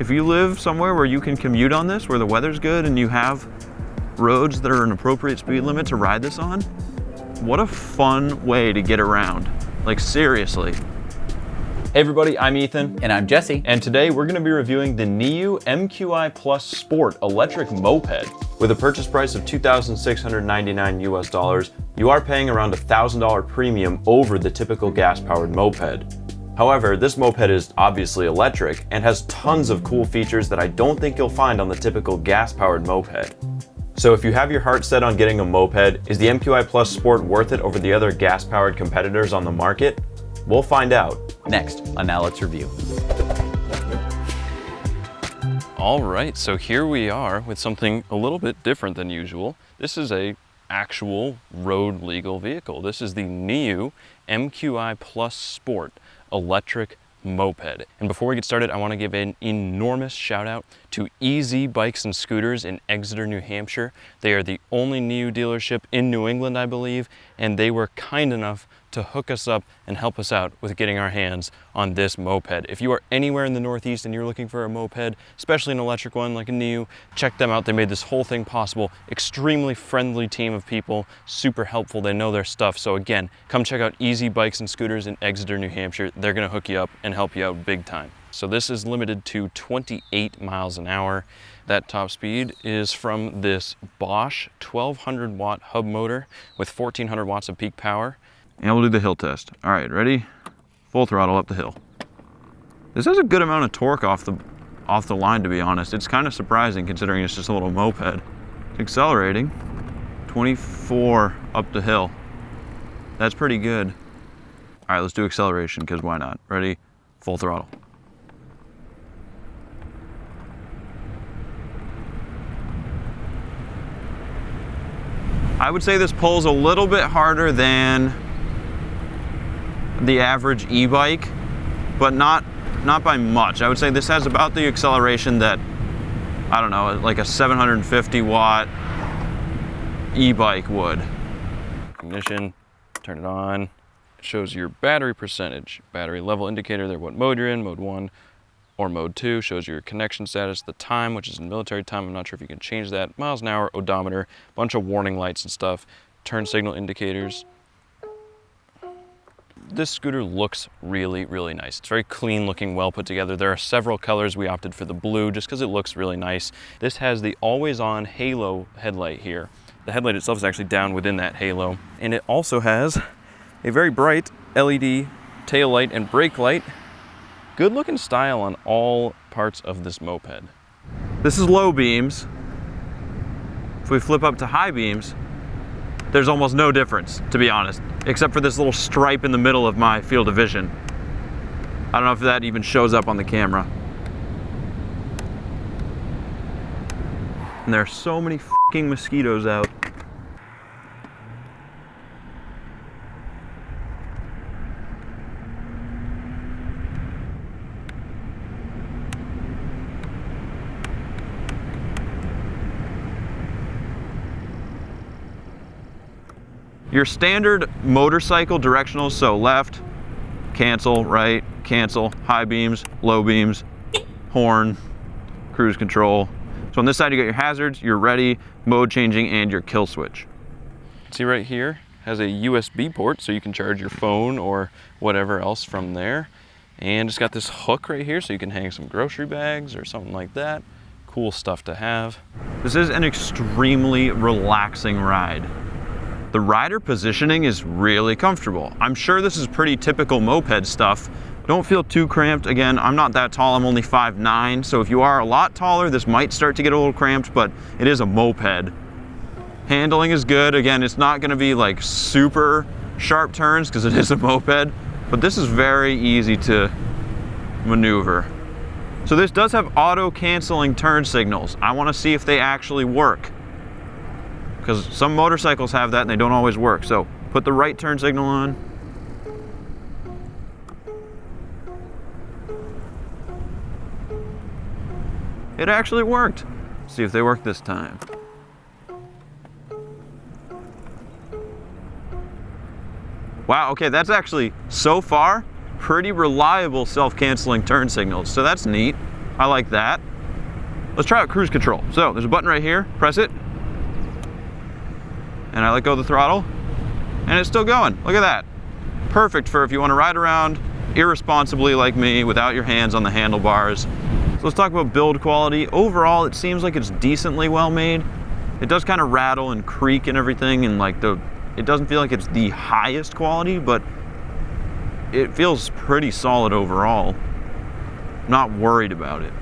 If you live somewhere where you can commute on this, where the weather's good and you have roads that are an appropriate speed limit to ride this on, what a fun way to get around. Like, seriously. Hey everybody, I'm Ethan. And I'm Jesse. And today we're gonna be reviewing the NIU MQi Sport electric moped. With a purchase price of $2,699 US, you are paying around $1,000 premium over the typical gas-powered moped. However, this moped is obviously electric and has tons of cool features that I don't think you'll find on the typical gas-powered moped. So if you have your heart set on getting a moped, is the MQi Sport worth it over the other gas-powered competitors on the market? We'll find out. Next on Now Let's Review. All right, so here we are with something a little bit different than usual. This is a actual road legal vehicle. This is the NIU MQi Sport electric moped. And before we get started, I want to give an enormous shout out to EZ Bikes and Scooters in Exeter, New Hampshire. They are the only NIU dealership in New England, I believe, and they were kind enough to hook us up and help us out with getting our hands on this moped. If you are anywhere in the Northeast and you're looking for a moped, especially an electric one like a NIU, check them out. They made this whole thing possible. Extremely friendly team of people, super helpful. They know their stuff. So again, come check out EZ Bikes and Scooters in Exeter, New Hampshire. They're gonna hook you up and help you out big time. So this is limited to 28 miles an hour. That top speed is from this Bosch 1200 watt hub motor with 1400 watts of peak power. And we'll do the hill test. All right, ready? Full throttle up the hill. This has a good amount of torque off the line, to be honest. It's kind of surprising considering it's just a little moped. It's accelerating. 24 up the hill. That's pretty good. All right, let's do acceleration, because why not? Ready? Full throttle. I would say this pulls a little bit harder than the average e-bike, but not by much. I would say this has about the acceleration that, I don't know, like a 750 watt e-bike would. Ignition, turn it on. It shows your battery percentage, battery level indicator there, what mode you're in, mode 1 or mode 2, shows your connection status, the time, which is in military time. I'm not sure if you can change that. Miles an hour, odometer, bunch of warning lights and stuff, turn signal indicators. This scooter looks really, really nice. It's very clean looking, well put together. There are several colors. We opted for the blue just because it looks really nice. This has the always on halo headlight here. The headlight itself is actually down within that halo. And it also has a very bright LED tail light and brake light. Good looking style on all parts of this moped. This is low beams. If we flip up to high beams, there's almost no difference, to be honest, except for this little stripe in the middle of my field of vision. I don't know if that even shows up on the camera. And there are so many fucking mosquitoes out. Your standard motorcycle directional, so left, cancel, right, cancel, high beams, low beams, horn, cruise control. So on this side you got your hazards, your ready, mode changing, and your kill switch. See right here, has a USB port so you can charge your phone or whatever else from there. And it's got this hook right here so you can hang some grocery bags or something like that. Cool stuff to have. This is an extremely relaxing ride. The rider positioning is really comfortable. I'm sure this is pretty typical moped stuff. Don't feel too cramped. Again, I'm not that tall, I'm only 5'9", so if you are a lot taller, this might start to get a little cramped, but it is a moped. Handling is good. Again, it's not gonna be like super sharp turns because it is a moped, but this is very easy to maneuver. So this does have auto canceling turn signals. I wanna see if they actually work, because some motorcycles have that and they don't always work. So put the right turn signal on. It actually worked. See if they work this time. Wow, okay, that's actually, so far, pretty reliable self-canceling turn signals, so that's neat. I like that. Let's try out cruise control. So there's a button right here, press it. And I let go of the throttle, and it's still going. Look at that. Perfect for if you want to ride around irresponsibly like me without your hands on the handlebars. So let's talk about build quality. Overall, it seems like it's decently well made. It does kind of rattle and creak and everything, and like it doesn't feel like it's the highest quality, but it feels pretty solid overall. Not worried about it.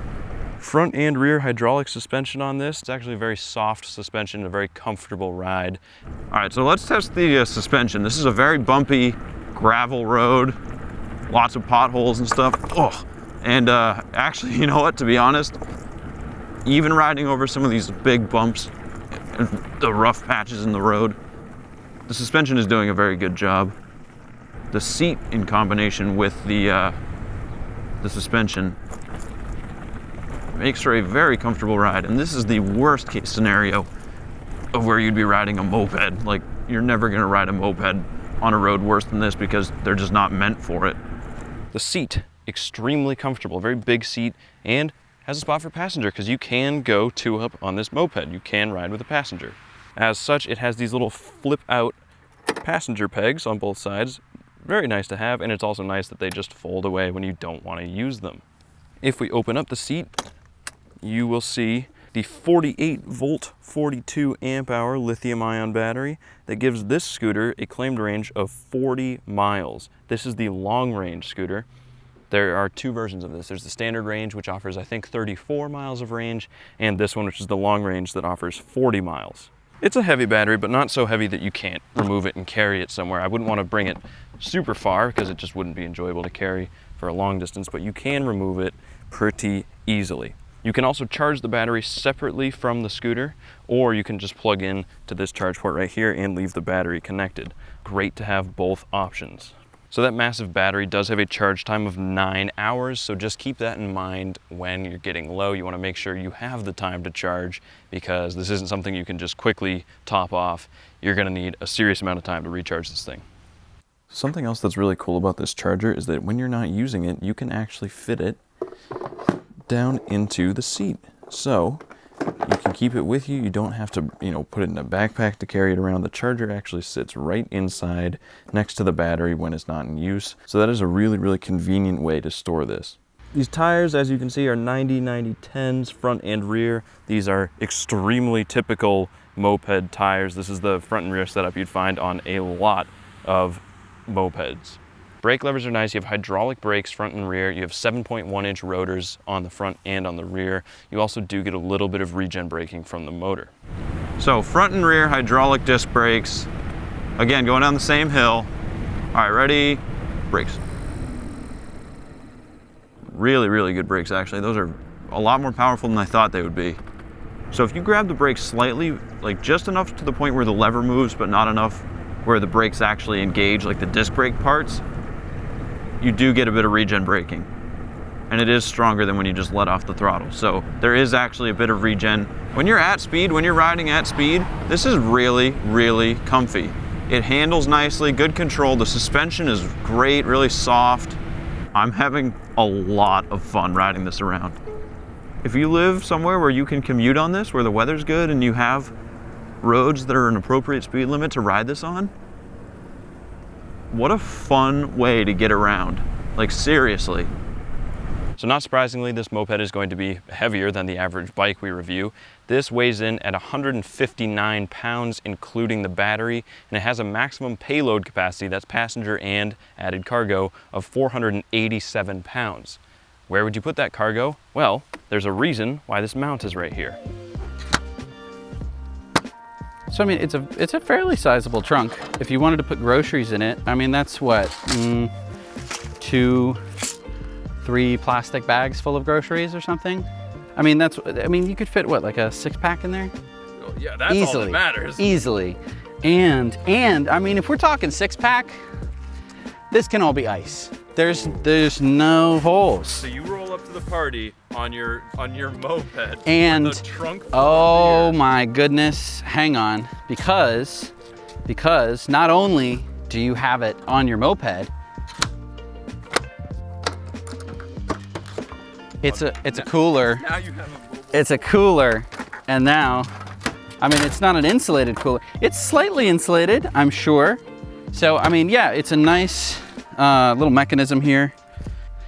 Front and rear hydraulic suspension on this. It's actually a very soft suspension, a very comfortable ride. All right, so let's test the suspension. This is a very bumpy gravel road, lots of potholes and stuff. Oh, and actually, you know what, to be honest, even riding over some of these big bumps, the rough patches in the road, the suspension is doing a very good job. The seat in combination with the suspension makes for a very comfortable ride, and this is the worst case scenario of where you'd be riding a moped. Like, you're never gonna ride a moped on a road worse than this because they're just not meant for it. The seat, extremely comfortable, very big seat, and has a spot for passenger because you can go two up on this moped. You can ride with a passenger. As such, it has these little flip out passenger pegs on both sides. Very nice to have, and it's also nice that they just fold away when you don't want to use them. If we open up the seat, you will see the 48 volt, 42 amp hour lithium ion battery that gives this scooter a claimed range of 40 miles. This is the long range scooter. There are two versions of this. There's the standard range, which offers, I think, 34 miles of range, and this one, which is the long range that offers 40 miles. It's a heavy battery, but not so heavy that you can't remove it and carry it somewhere. I wouldn't want to bring it super far because it just wouldn't be enjoyable to carry for a long distance, but you can remove it pretty easily. You can also charge the battery separately from the scooter, or you can just plug in to this charge port right here and leave the battery connected. Great to have both options. So that massive battery does have a charge time of 9 hours, so just keep that in mind when you're getting low. You want to make sure you have the time to charge because this isn't something you can just quickly top off. You're going to need a serious amount of time to recharge this thing. Something else that's really cool about this charger is that when you're not using it, you can actually fit it down into the seat. So you can keep it with you. You don't have to, put it in a backpack to carry it around. The charger actually sits right inside next to the battery when it's not in use. So that is a really, really convenient way to store this. These tires, as you can see, are 90/90/10s front and rear. These are extremely typical moped tires. This is the front and rear setup you'd find on a lot of mopeds. Brake levers are nice. You have hydraulic brakes front and rear. You have 7.1-inch rotors on the front and on the rear. You also do get a little bit of regen braking from the motor. So front and rear hydraulic disc brakes. Again, going down the same hill. All right, ready? Brakes. Really, really good brakes, actually. Those are a lot more powerful than I thought they would be. So if you grab the brakes slightly, like just enough to the point where the lever moves, but not enough where the brakes actually engage, like the disc brake parts, you do get a bit of regen braking. And it is stronger than when you just let off the throttle. So there is actually a bit of regen. When you're at speed, when you're riding at speed, this is really, really comfy. It handles nicely, good control. The suspension is great, really soft. I'm having a lot of fun riding this around. If you live somewhere where you can commute on this, where the weather's good and you have roads that are an appropriate speed limit to ride this on, what a fun way to get around. Like, seriously. So not surprisingly, this moped is going to be heavier than the average bike we review. This weighs in at 159 pounds, including the battery, and it has a maximum payload capacity, that's passenger and added cargo, of 487 pounds. Where would you put that cargo? Well, there's a reason why this mount is right here. So I mean, it's a fairly sizable trunk. If you wanted to put groceries in it, I mean, that's what, 2, 3 plastic bags full of groceries or something. I mean, you could fit what, like a 6-pack in there? Yeah, that's easily, all that matters. Easily. And I mean, if we're talking 6-pack, this can all be ice. There's no holes. So you roll up to the party on your moped and with the trunk full oh of beer. My goodness, hang on, because not only do you have it on your moped, It's a cooler. Now you have a mobile. It's a cooler, and now, I mean, it's not an insulated cooler. It's slightly insulated, I'm sure. So, I mean, yeah, it's a nice little mechanism here.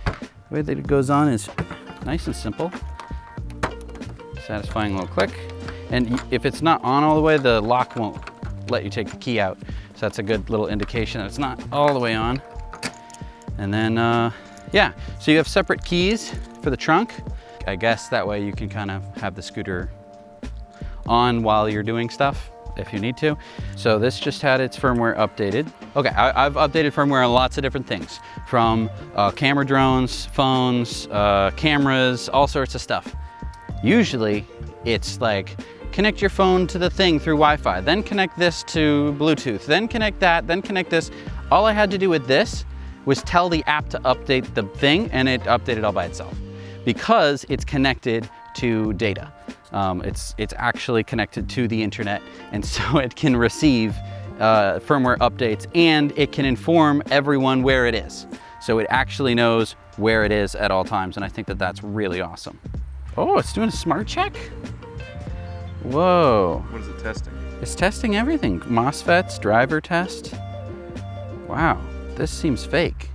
The way that it goes on is nice and simple. Satisfying little click. And if it's not on all the way, the lock won't let you take the key out. So that's a good little indication that it's not all the way on. And then, yeah, so you have separate keys for the trunk. I guess that way you can kind of have the scooter on while you're doing stuff if you need to. So this just had its firmware updated. Okay, I've updated firmware on lots of different things, from camera drones, phones, cameras, all sorts of stuff. Usually it's like, connect your phone to the thing through Wi-Fi, then connect this to Bluetooth, then connect that, then connect this. All I had to do with this was tell the app to update the thing, and it updated all by itself because it's connected to data. It's actually connected to the internet, and so it can receive firmware updates, and it can inform everyone where it is. So it actually knows where it is at all times, and I think that that's really awesome. Oh, it's doing a smart check? Whoa. What is it testing? It's testing everything. MOSFETs, driver test. Wow, this seems fake.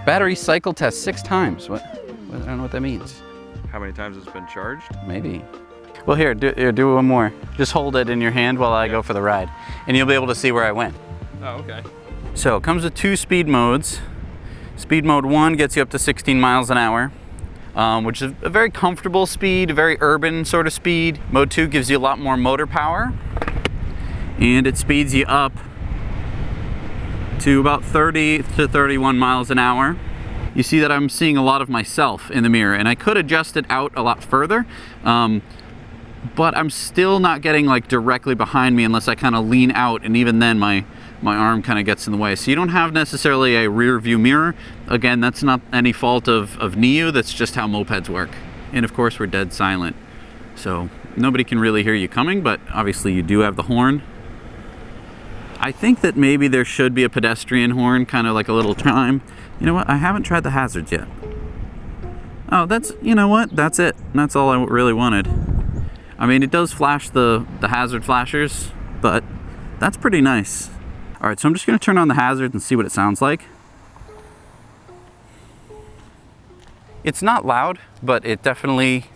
Battery cycle test 6 times. What? I don't know what that means. How many times it's been charged? Maybe. Well, here, do one more. Just hold it in your hand while I go for the ride, and you'll be able to see where I went. Oh, okay. So it comes with 2 speed modes. Speed mode 1 gets you up to 16 miles an hour. Which is a very comfortable speed, a very urban sort of speed. Mode 2 gives you a lot more motor power, and it speeds you up to about 30 to 31 miles an hour. You see that I'm seeing a lot of myself in the mirror, and I could adjust it out a lot further, but I'm still not getting like directly behind me unless I kind of lean out, and even then my arm kind of gets in the way. So you don't have necessarily a rear view mirror. Again, that's not any fault of NIU, that's just how mopeds work. And of course we're dead silent. So nobody can really hear you coming, but obviously you do have the horn. I think that maybe there should be a pedestrian horn, kind of like a little chime. You know what, I haven't tried the hazards yet. Oh, that's, you know what, that's it. That's all I really wanted. I mean, it does flash the hazard flashers, but that's pretty nice. All right, so I'm just gonna turn on the hazard and see what it sounds like. It's not loud, but it definitely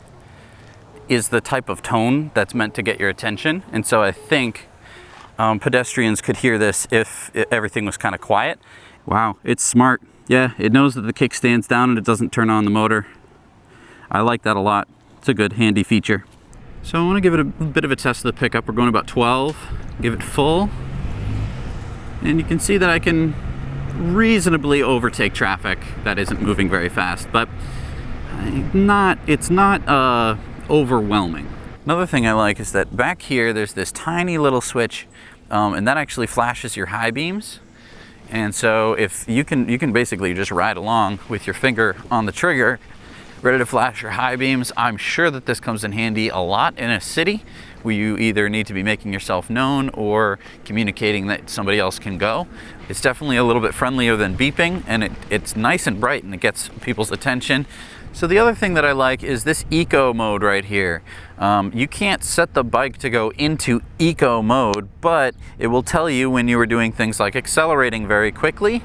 is the type of tone that's meant to get your attention. And so I think pedestrians could hear this if everything was kind of quiet. Wow, it's smart. Yeah, it knows that the kickstand's down and it doesn't turn on the motor. I like that a lot. It's a good handy feature. So I wanna give it a bit of a test of the pickup. We're going about 12, give it full. And you can see that I can reasonably overtake traffic that isn't moving very fast, but it's not overwhelming. Another thing I like is that back here there's this tiny little switch, and that actually flashes your high beams. And so if you can basically just ride along with your finger on the trigger, ready to flash your high beams. I'm sure that this comes in handy a lot in a city where you either need to be making yourself known or communicating that somebody else can go. It's definitely a little bit friendlier than beeping, and it's nice and bright and it gets people's attention. So the other thing that I like is this eco mode right here. You can't set the bike to go into eco mode, but it will tell you when you are doing things like accelerating very quickly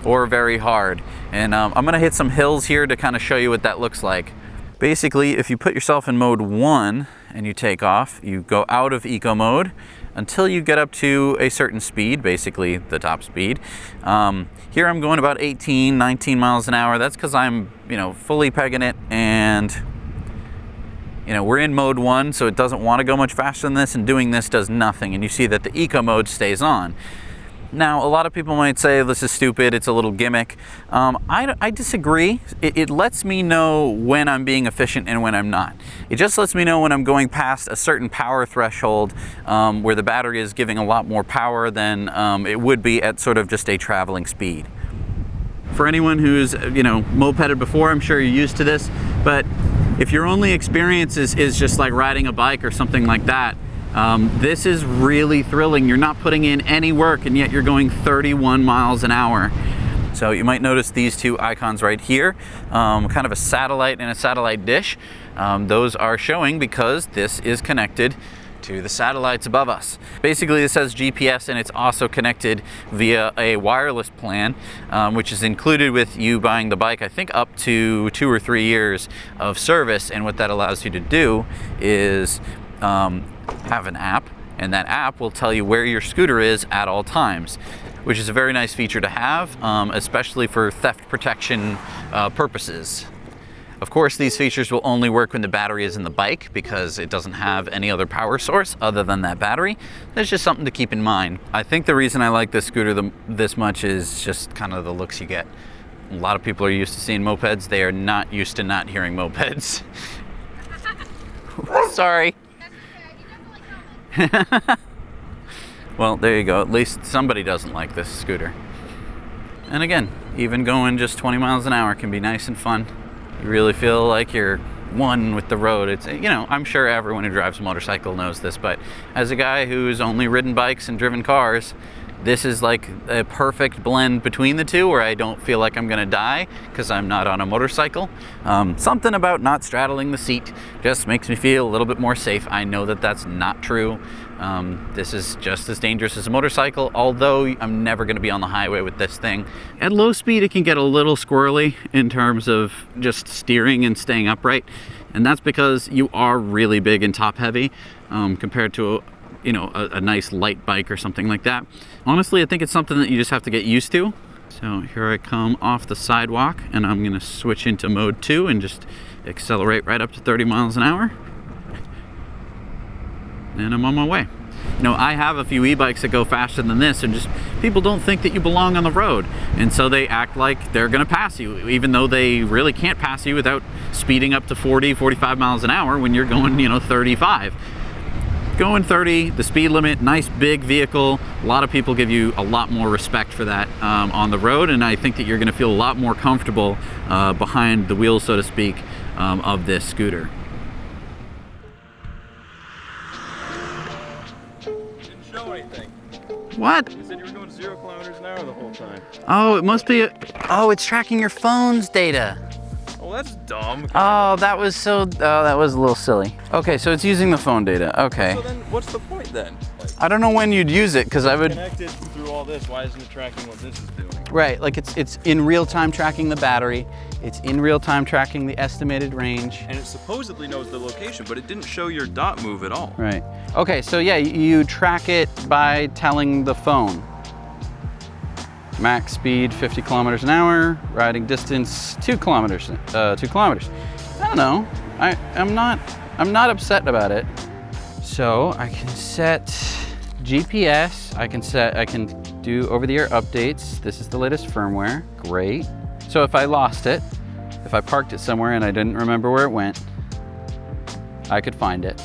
or very hard. And I'm gonna hit some hills here to kind of show you what that looks like. Basically, if you put yourself in mode 1 and you take off, you go out of eco mode until you get up to a certain speed, basically the top speed. Here I'm going about 18, 19 miles an hour. That's because I'm, fully pegging it, and we're in mode 1, so it doesn't want to go much faster than this, and doing this does nothing. And you see that the eco mode stays on. Now, a lot of people might say this is stupid, it's a little gimmick. I disagree. It lets me know when I'm being efficient and when I'm not. It just lets me know when I'm going past a certain power threshold where the battery is giving a lot more power than it would be at sort of just a traveling speed. For anyone who's mopeded before, I'm sure you're used to this, but if your only experience is just like riding a bike or something like that, this is really thrilling. You're not putting in any work, and yet you're going 31 miles an hour. So you might notice these two icons right here, kind of a satellite and a satellite dish. Those are showing because this is connected to the satellites above us. Basically, this has GPS and it's also connected via a wireless plan, which is included with you buying the bike, I think up to 2 or 3 years of service. And what that allows you to do is have an app, and that app will tell you where your scooter is at all times, which is a very nice feature to have, especially for theft protection purposes. Of course, these features will only work when the battery is in the bike because it doesn't have any other power source other than that battery. That's just something to keep in mind. I think the reason I like this scooter this much is just kind of the looks you get. A lot of people are used to seeing mopeds. They are not used to not hearing mopeds. Sorry. Well, there you go. At least somebody doesn't like this scooter. And again, even going just 20 miles an hour can be nice and fun. You really feel like you're one with the road. It's, you know, I'm sure everyone who drives a motorcycle knows this, but as a guy who's only ridden bikes and driven cars, this is like a perfect blend between the two where I don't feel like I'm gonna die because I'm not on a motorcycle. Something about not straddling the seat just makes me feel a little bit more safe. I know that that's not true. This is just as dangerous as a motorcycle, although I'm never gonna be on the highway with this thing. At low speed, it can get a little squirrely in terms of just steering and staying upright. And that's because you are really big and top heavy compared to a nice light bike or something like that. Honestly, I think it's something that you just have to get used to. So here I come off the sidewalk and I'm gonna switch into mode 2 and just accelerate right up to 30 miles an hour. And I'm on my way. You know, I have a few e-bikes that go faster than this, and just people don't think that you belong on the road. And so they act like they're gonna pass you, even though they really can't pass you without speeding up to 40, 45 miles an hour when you're going, 35. Going 30, the speed limit, nice big vehicle. A lot of people give you a lot more respect for that on the road, and I think that you're gonna feel a lot more comfortable behind the wheels, so to speak, of this scooter. Didn't show anything. What? You said you were going 0 kilometers an hour the whole time. Oh, it must be, it's tracking your phone's data. Oh, that's dumb. Oh, that was a little silly. Okay, so it's using the phone data, okay. So then, what's the point then? I don't know when you'd use it, because I would... Connected through all this, why isn't it tracking what this is doing? Right, like it's in real time tracking the battery, it's in real time tracking the estimated range. And it supposedly knows the location, but it didn't show your dot move at all. Right. Okay, so yeah, you track it by telling the phone. Max speed 50 kilometers an hour, riding distance 2 kilometers. 2 kilometers. I don't know. I'm not upset about it. So I can set GPS. I can do over-the-air updates. This is the latest firmware. Great. So if I lost it, if I parked it somewhere and I didn't remember where it went, I could find it.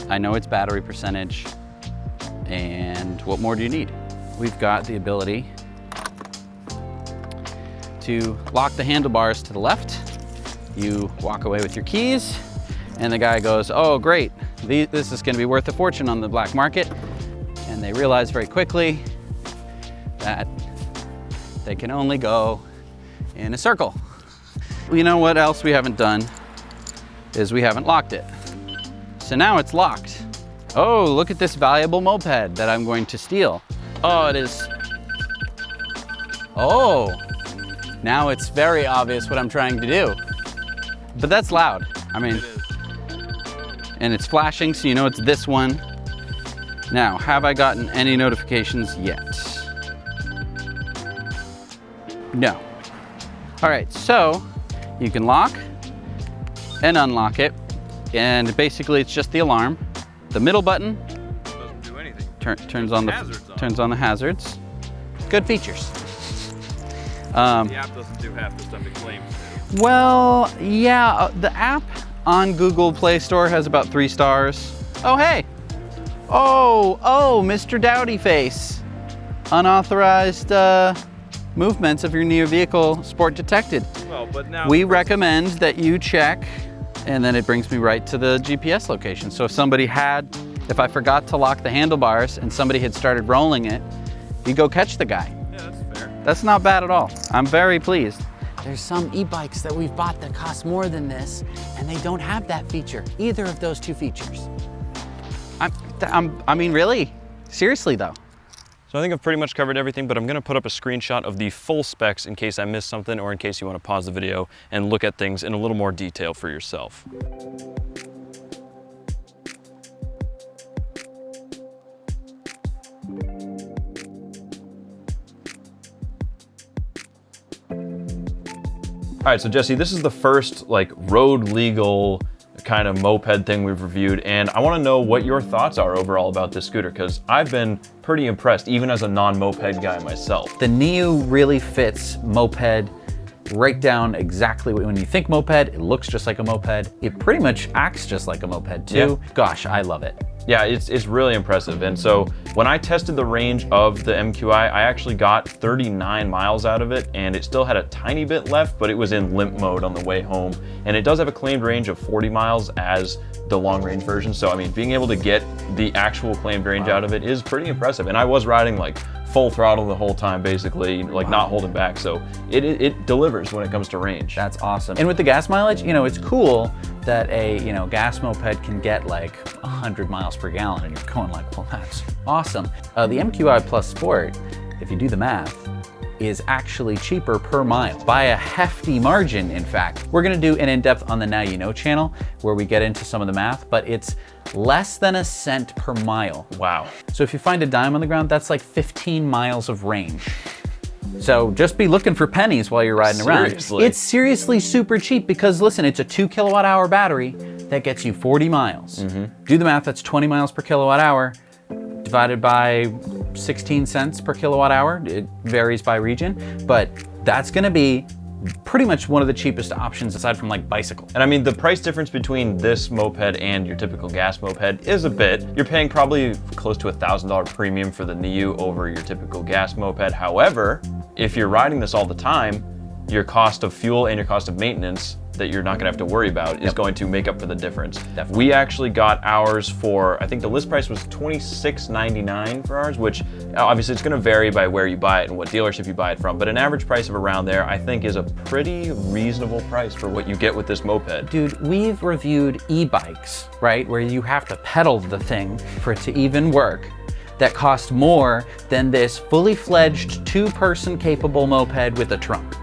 I know its battery percentage. And what more do you need? We've got the ability to lock the handlebars to the left. You walk away with your keys, and the guy goes, oh great, this is gonna be worth a fortune on the black market. And they realize very quickly that they can only go in a circle. You know what else we haven't done is we haven't locked it. So now it's locked. Oh, look at this valuable moped that I'm going to steal. Oh, it is. Oh. Now it's very obvious what I'm trying to do. But that's loud. I mean, It is. and it's flashing, so you know it's this one. Now, have I gotten any notifications yet? No. All right, so you can lock and unlock it, and basically it's just the alarm. The middle button Doesn't do anything. turns on the hazards. Good features. The app doesn't do half the stuff it claims to. Well, yeah, the app on Google Play Store has about 3 stars. Oh, hey. Oh, Mr. Dowdy Face. Unauthorized movements of your near vehicle sport detected. Well, but now We recommend that you check, and then it brings me right to the GPS location. So if I forgot to lock the handlebars and somebody had started rolling it, you go catch the guy. Yeah, that's fair. That's not bad at all. I'm very pleased. There's some e-bikes that we've bought that cost more than this, and they don't have that feature, either of those two features. I mean, really? Seriously though. So I think I've pretty much covered everything, but I'm gonna put up a screenshot of the full specs in case I missed something or in case you wanna pause the video and look at things in a little more detail for yourself. All right, so Jesse, this is the first like road legal kind of moped thing we've reviewed, and I want to know what your thoughts are overall about this scooter, because I've been pretty impressed, even as a non-moped guy myself. The NIU really fits moped right down exactly. When you think moped, it looks just like a moped. It pretty much acts just like a moped too. Yeah. Gosh, I love it. Yeah, it's really impressive. And so when I tested the range of the MQi, I actually got 39 miles out of it, and it still had a tiny bit left, but it was in limp mode on the way home. And it does have a claimed range of 40 miles as the long range version. So I mean, being able to get the actual claimed range out of it is pretty impressive. And I was riding like full throttle the whole time, basically, like not holding back. So it delivers when it comes to range. That's awesome. And with the gas mileage, you know, it's cool that a, you know, gas moped can get like 100 miles per gallon, and you're going like, well, that's awesome. The MQi Plus Sport, if you do the math, is actually cheaper per mile by a hefty margin, in fact. We're gonna do an in-depth on the Now You Know channel where we get into some of the math, but it's less than a cent per mile. Wow. So if you find a dime on the ground, that's like 15 miles of range. So just be looking for pennies while you're riding around. It's seriously super cheap because listen, it's a 2 kilowatt hour battery that gets you 40 miles. Do the math, that's 20 miles per kilowatt hour divided by 16 cents per kilowatt hour. It varies by region, but that's gonna be pretty much one of the cheapest options aside from like bicycle. And I mean, the price difference between this moped and your typical gas moped is a bit. You're paying probably close to $1,000 premium for the NIU over your typical gas moped. However, if you're riding this all the time, your cost of fuel and your cost of maintenance that you're not gonna have to worry about is going to make up for the difference. Definitely. We actually got ours for, I think the list price was $26.99 for ours, which obviously it's gonna vary by where you buy it and what dealership you buy it from, but an average price of around there I think is a pretty reasonable price for what you get with this moped. Dude, we've reviewed e-bikes, right? Where you have to pedal the thing for it to even work, that cost more than this fully fledged 2-person capable moped with a trunk.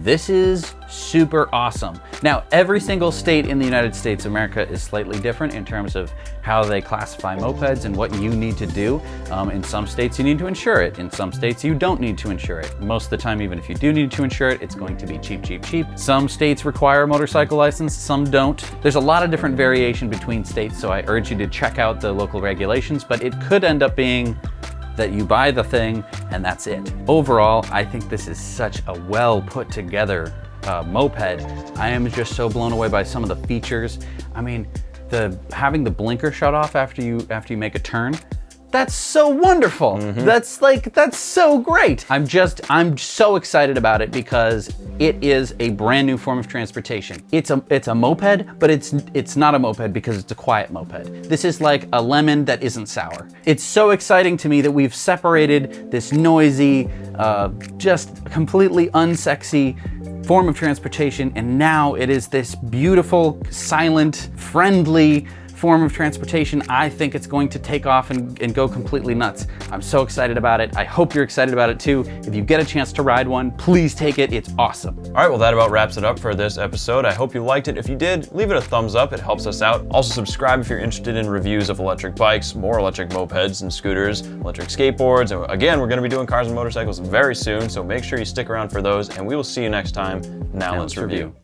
This is super awesome. Now, every single state in the United States of America is slightly different in terms of how they classify mopeds and what you need to do. In some states, you need to insure it. In some states, you don't need to insure it. Most of the time, even if you do need to insure it, it's going to be cheap, cheap, cheap. Some states require a motorcycle license, some don't. There's a lot of different variation between states, so I urge you to check out the local regulations, but it could end up being that you buy the thing and that's it. Overall, I think this is such a well put together moped. I am just so blown away by some of the features. I mean, having the blinker shut off after you make a turn, that's so wonderful. That's so great. I'm so excited about it because it is a brand new form of transportation. It's a moped, but it's not a moped because it's a quiet moped. This is like a lemon that isn't sour. It's so exciting to me that we've separated this noisy, just completely unsexy form of transportation, and now it is this beautiful, silent, friendly form of transportation. I think it's going to take off and go completely nuts. I'm so excited about it. I hope you're excited about it too. If you get a chance to ride one, please take it. It's awesome. All right, well, that about wraps it up for this episode. I hope you liked it. If you did, leave it a thumbs up. It helps us out. Also, subscribe if you're interested in reviews of electric bikes, more electric mopeds and scooters, electric skateboards. And again, we're going to be doing cars and motorcycles very soon, so make sure you stick around for those, and we will see you next time. Now let's review.